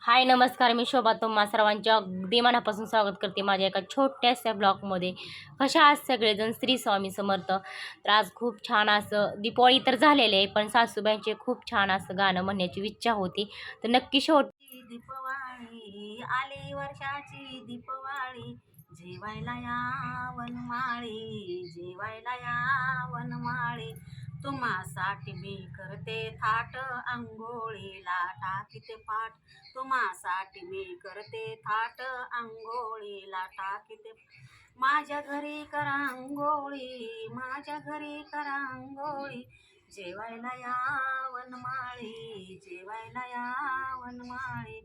हाय नमस्कार, मी शोभा तुम्हा सर्वांच्या अगदी मनापासून स्वागत करते माझ्या एका छोट्याशा ब्लॉगमध्ये. कशा आहात सगळेजण? श्री स्वामी समर्थ. तर आज खूप छान असं दीपावली तर झालेले आहे, पण सासूबाईंचे खूप छान असं गाणं म्हणण्याची इच्छा होती. तर नक्की दीपवाळी आली वर्षाची दीपवाळी, जेवायला या वनमाळी, जेवायला या वनमाळी. तुम्हासाठी मी करते थाट, अंघोळीला टाकीते पाठ. तुम्हासाठी मी करते थाट, अंघोळीला टाकीते. माझ्या घरी करा अंघोळी, माझ्या घरी करा अंघोळी, जेवायला या वनमाळी, जेवायला या वनमाळी.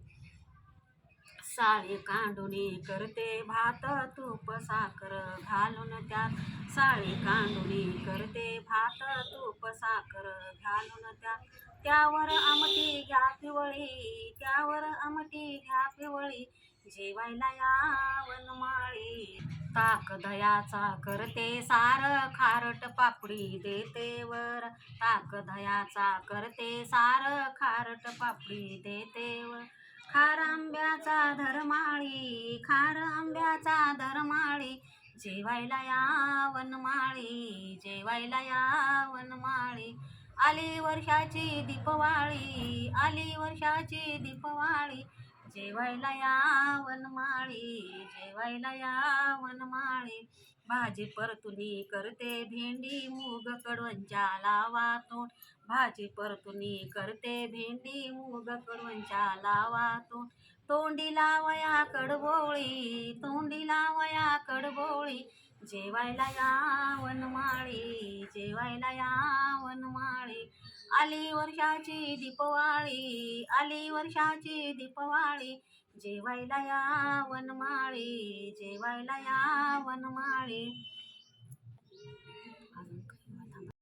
साळी कांडुनी करते भात, तूप साखर घालून त्यात. साळी कांडुनी करते भात, तूप साखर घालून त्यात. त्यावर आमटी घ्या पिवळी, त्यावर आमटी घ्या पिवळी, जेवायला या वनमाळी. ताक दह्याचा करते सार, खारट पापडी देते वर. ताक दह्याचा करते सार, खारट पापडी देते वर. खार आंब्याचा धरमाळी, खार आंब्याचा धरमाळी, जेवायला या वनमाळी, जेवायला या वनमाळी. आली वर्षाची दीपवाळी, आली वर्षाची दीपवाळी, जेवायला या वनमाळी, जेवायला या वनमाळी. भाजी परतुनी करते भेंडी, मूग कडवंच्या लावा तोंड. भाजी परतुनी करते भेंडी, मूग कडवंच्या लावा तोंड. तोंडी लावया कडबोळी, तोंडी लावया कडबोळी, जेवायला या वनमाळी, जेवायला या वनमाळी. आली वर्षाची दीपवाळी, आली वर्षाची दीपवाळी, जेवायला या वनमाळी, जेवायला या वनमाळी.